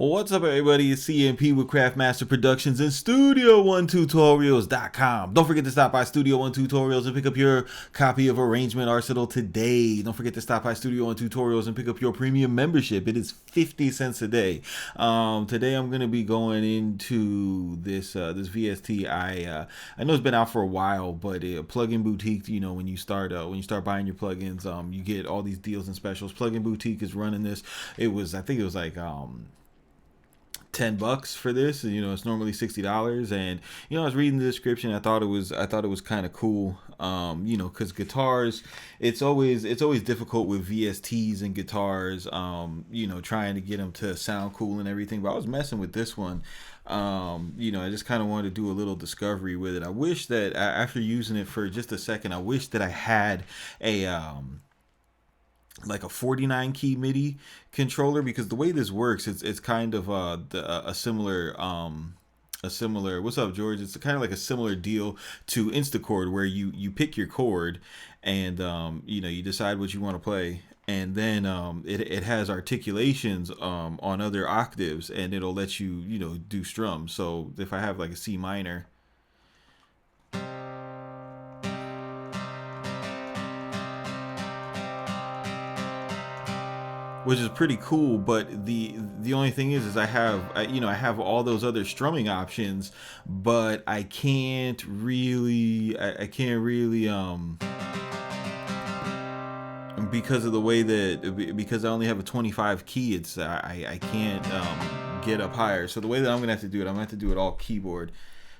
What's up, everybody? It's CMP with Craftmaster Productions and Studio1Tutorials.com. Don't forget to stop by Studio One Tutorials and pick up your copy of Arrangement Arsenal today. Don't forget to stop by Studio One Tutorials and pick up your premium membership. It is 50 cents a day. Today I'm going to be going into this VST. I know it's been out for a while, but Plugin Boutique. You know, when you start buying your plugins, you get all these deals and specials. Plugin Boutique is running this. I think it was like $10 for this. You know, it's normally $60, and you know, I was reading the description. I thought it was kind of cool. You know, because guitars, it's always difficult with VSTs and guitars. You know, trying to get them to sound cool and everything. But I was messing with this one. You know, I just kind of wanted to do a little discovery with it. I wish that after using it for just a second, I wish that I had a like a 49 key MIDI controller, because the way this works, it's kind of a similar what's up, George? It's kind of like a similar deal to Instachord, where you pick your chord and you know, you decide what you want to play, and then it has articulations on other octaves, and it'll let you do strum. So if I have like a C minor, which is pretty cool, but the only thing is I have all those other strumming options, but I can't really because of the way that, because I only have a 25 key, it's I can't get up higher. So the way that I'm gonna have to do it, I'm gonna have to do it all keyboard.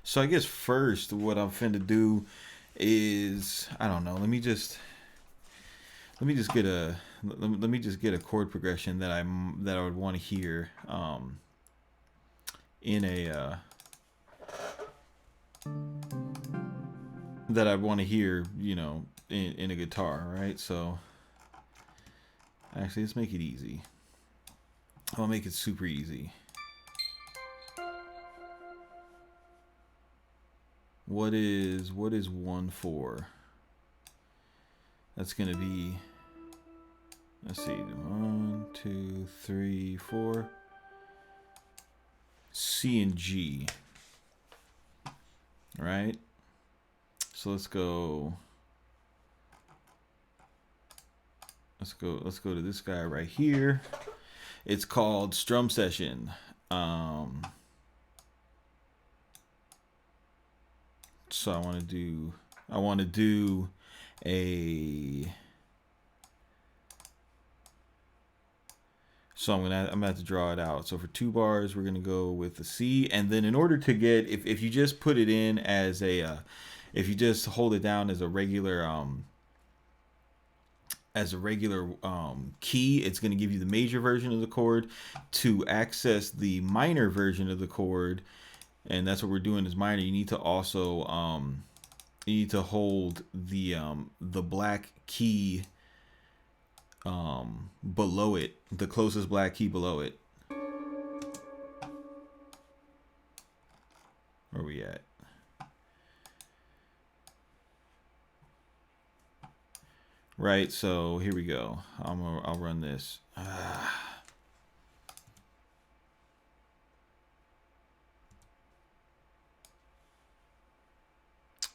So I guess first what I'm finna do is, I don't know, let me just get a chord progression that I would want to hear in a that I'd want to hear, you know, in a guitar, right? So actually, let's make it easy. I'll make it super easy. What is 1/4? That's gonna be, let's see, 1, 2, 3, 4. C and G. Right? So let's go to this guy right here. It's called Strum Session. So I want to do a, so I'm gonna have to draw it out. So for 2 bars, we're gonna go with the C, and then in order to get, if you just put it in as a if you just hold it down as a regular key, it's going to give you the major version of the chord. To access the minor version of the chord, and that's what we're doing, is minor, you need to also you need to hold the black key below it, the closest black key below it. Where are we at? Right, so here we go. I'll run this.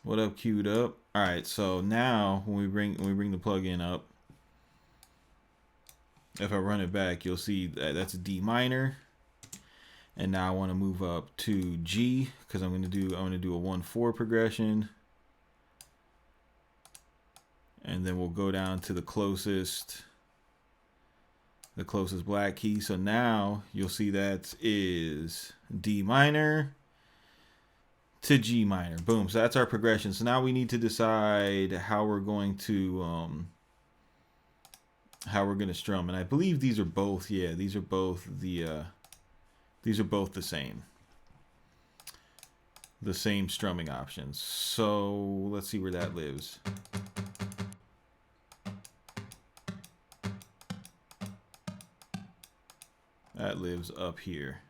What up, queued up? All right, so now when we bring the plugin up, if I run it back, you'll see that that's a D minor, and now I want to move up to G, because I'm gonna do a 1/4 progression. And then we'll go down to the closest black key. So now you'll see that is D minor to G minor. Boom. So that's our progression. So now we need to decide how we're going to strum. And I believe these are both, yeah, these are both the same. The same strumming options. So let's see where that lives. That lives up here.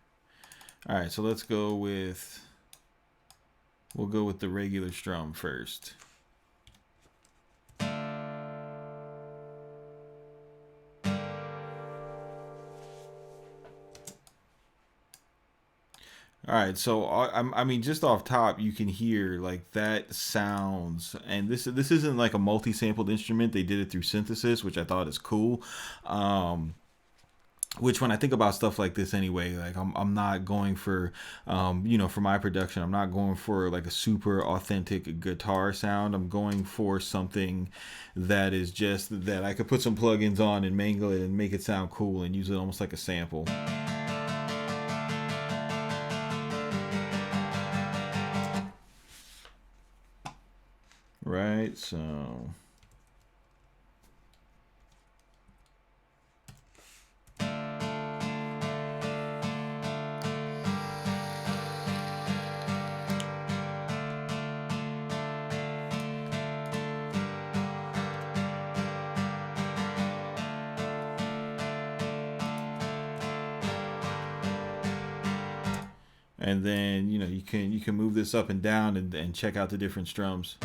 All right, so let's go with, we'll go with the regular strum first. All right, so I mean, just off top, you can hear like that sounds, and this isn't like a multi-sampled instrument. They did it through synthesis, which I thought is cool. Um, which when I think about stuff like this anyway, like I'm not going for, for my production, I'm not going for like a super authentic guitar sound. I'm going for something that is just that I could put some plugins on and mangle it and make it sound cool and use it almost like a sample. Right, so. And then you can move this up and down and check out the different strums.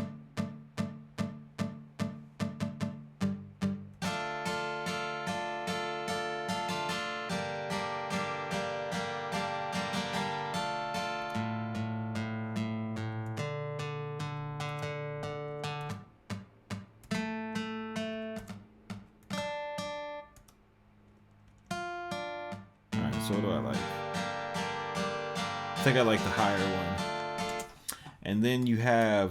All right, so what do I like? I think I like the higher one. And then you have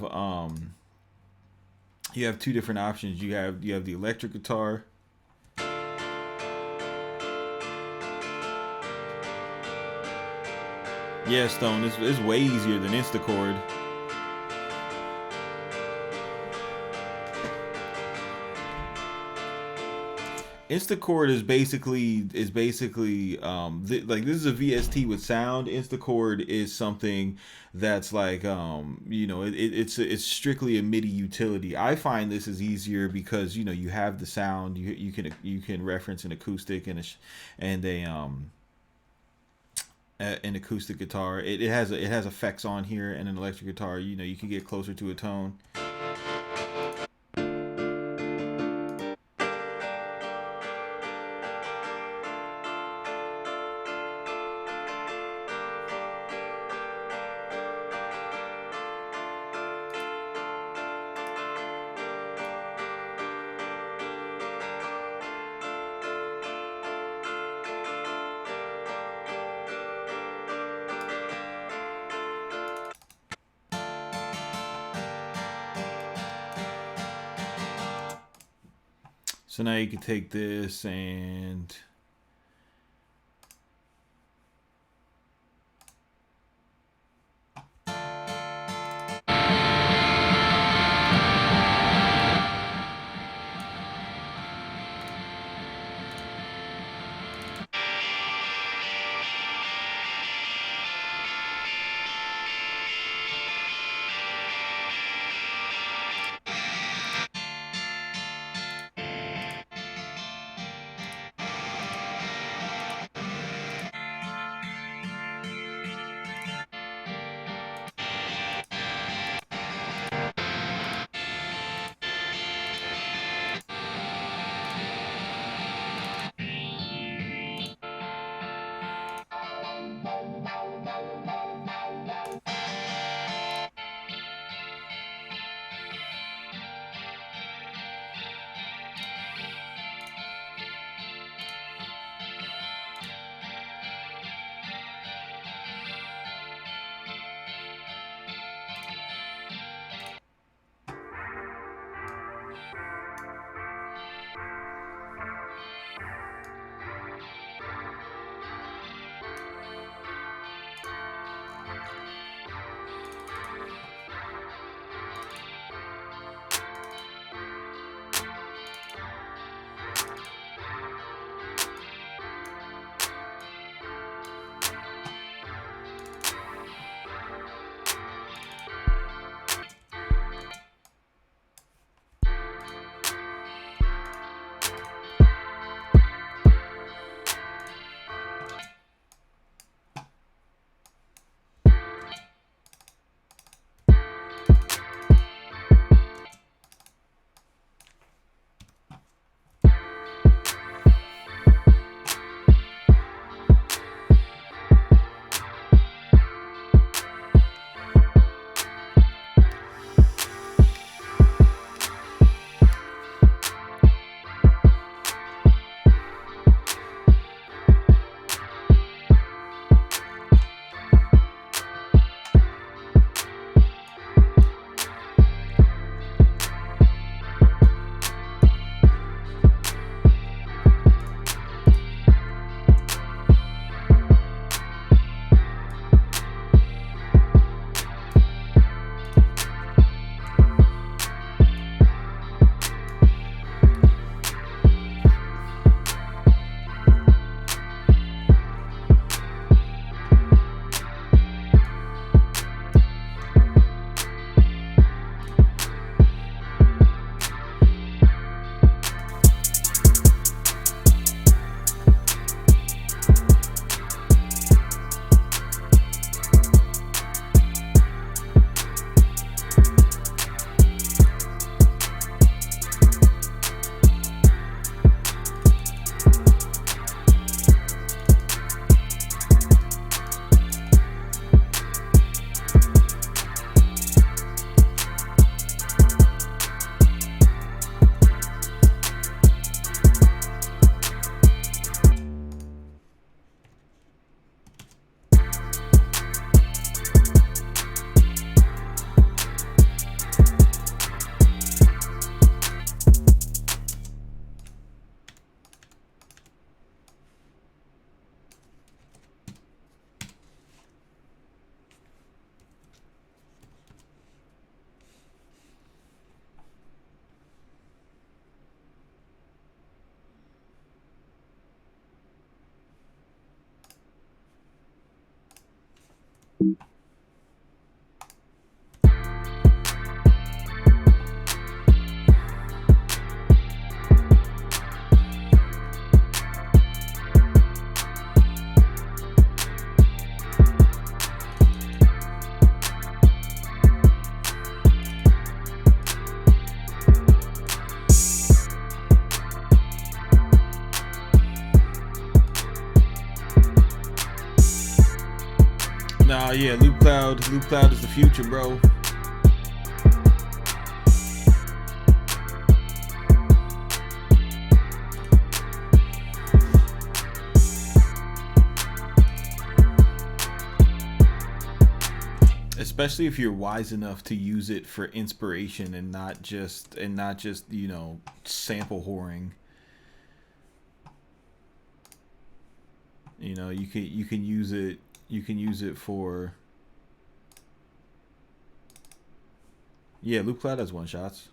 two different options. You have the electric guitar. Yeah, Stone, it's way easier than Instacord. Instacord is basically like this is a VST with sound. Instacord is something that's like it's strictly a MIDI utility. I find this is easier because you have the sound. You can reference an acoustic and an acoustic guitar. It has effects on here, and an electric guitar. You can get closer to a tone. So now you can take this and Nah, yeah, Loop Cloud is the future, bro. Especially if you're wise enough to use it for inspiration and not just sample whoring. You can use it for, yeah, Loop Cloud has one shots.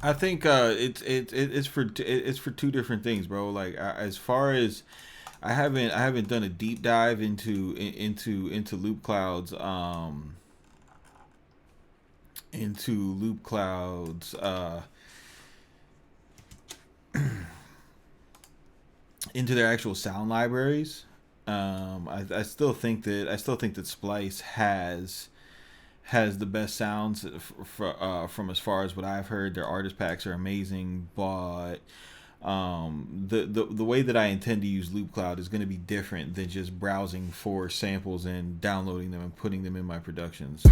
I think it's for two different things, bro. Like, as far as I haven't done a deep dive into loop clouds, into loop clouds into their actual sound libraries. I still think that Splice has the best sounds from as far as what I've heard. Their artist packs are amazing, but the way that I intend to use Loop Cloud is going to be different than just browsing for samples and downloading them and putting them in my productions.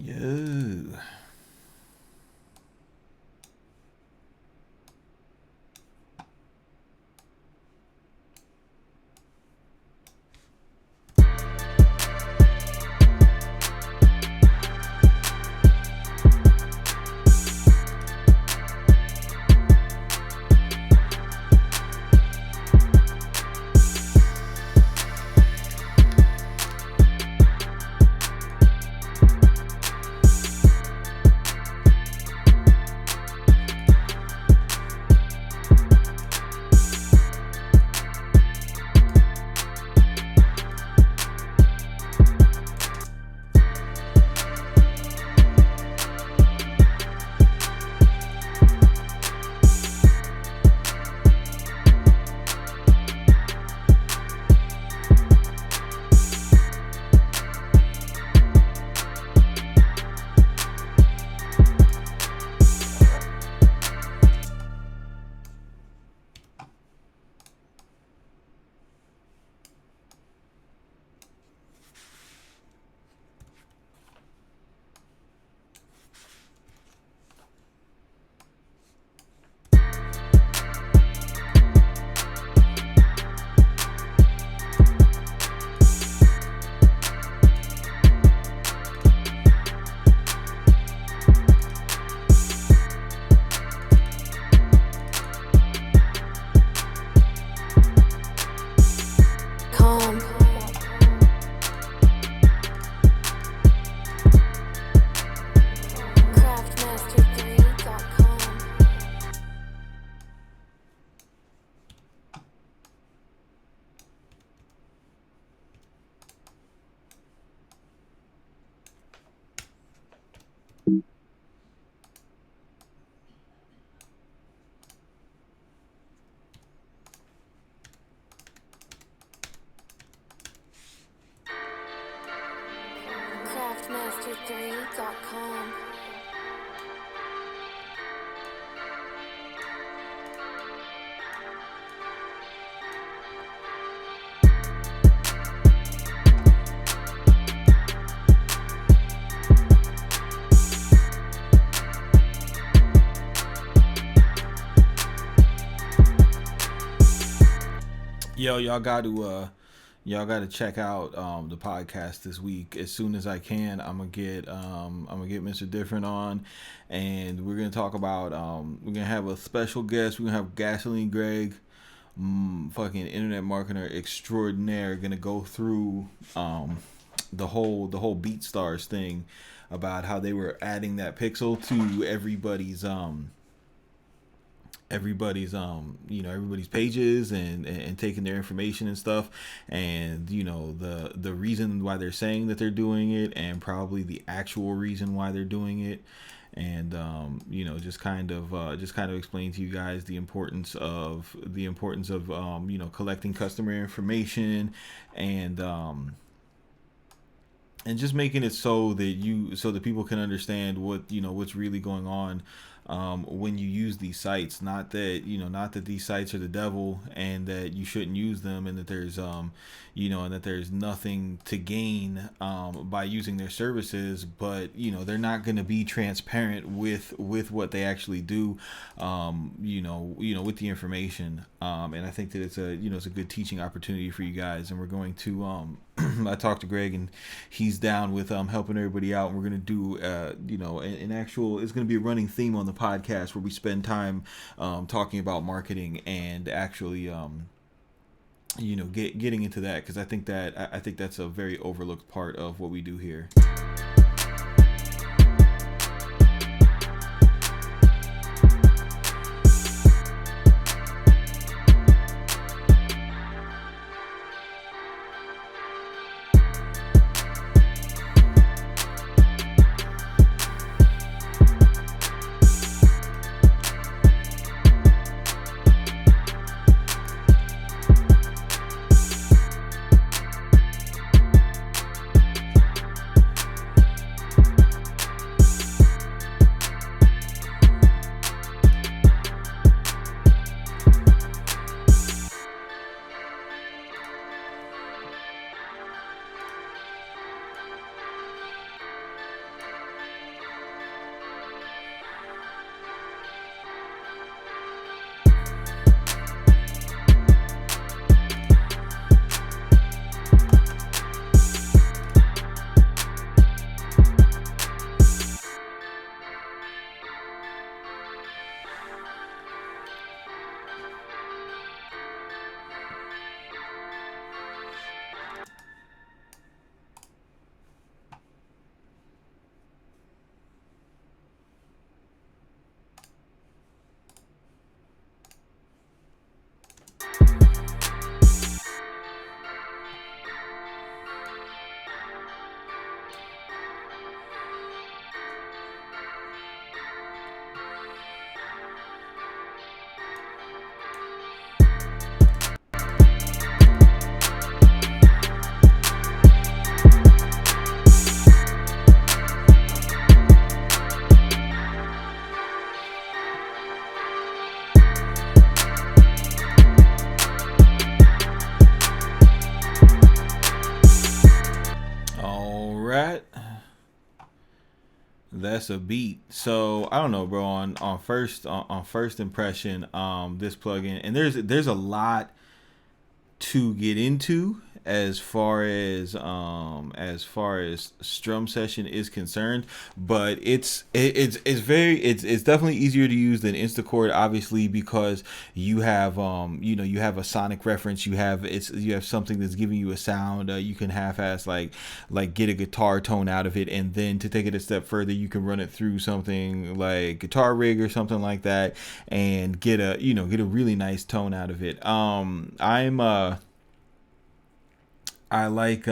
Yo. Craftmaster3.com. Yo, y'all got to check out the podcast this week as soon as I can. I'm gonna get Mr. Different on, and we're gonna talk about we're gonna have a special guest. We're gonna have Gasoline Greg, fucking internet marketer extraordinaire, gonna go through the whole BeatStars thing about how they were adding that pixel to everybody's everybody's pages and taking their information and stuff, and the reason why they're saying that they're doing it, and probably the actual reason why they're doing it, and just kind of explain to you guys the importance of collecting customer information, and just making it so that people can understand what's really going on when you use these sites. Not that these sites are the devil and that you shouldn't use them, and that there's nothing to gain by using their services, but they're not going to be transparent with what they actually do, with the information, and I think that it's a good teaching opportunity for you guys. And we're going to I talked to Greg, and he's down with helping everybody out, and we're going to do an actual, it's going to be a running theme on the podcast where we spend time talking about marketing and actually getting into that, because I think that's a very overlooked part of what we do here. right. That's a beat. So I don't know, bro. On first impression, this plugin, and there's a lot to get into as far as Strum session is concerned, but it's definitely easier to use than Instacord, obviously, because you have you have a sonic reference, you have something that's giving you a sound. You can half-ass like get a guitar tone out of it, and then to take it a step further, you can run it through something like Guitar Rig or something like that, and get a get a really nice tone out of it. I like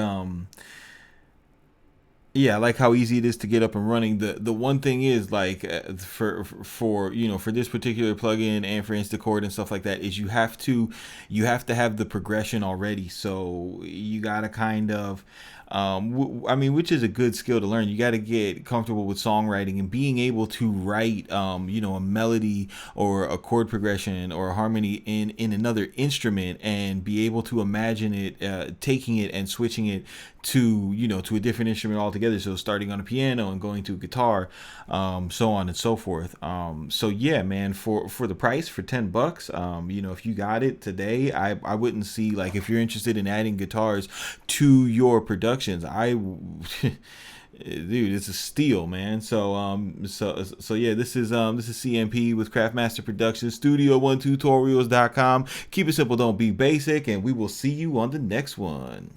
yeah, I like how easy it is to get up and running. The one thing is like for for this particular plugin and for Instacord and stuff like that is you have to have the progression already. So you gotta kind of I mean, which is a good skill to learn. You got to get comfortable with songwriting and being able to write, a melody or a chord progression or a harmony in another instrument, and be able to imagine it, taking it and switching it to to a different instrument altogether. So starting on a piano and going to a guitar, so on and so forth. So yeah, man, for the price, for $10, if you got it today, I wouldn't see, like, if you're interested in adding guitars to your productions, dude, it's a steal, man. So yeah, this is CMP with Craftmaster Productions, Studio1tutorials.com. Keep it simple, don't be basic, and we will see you on the next one.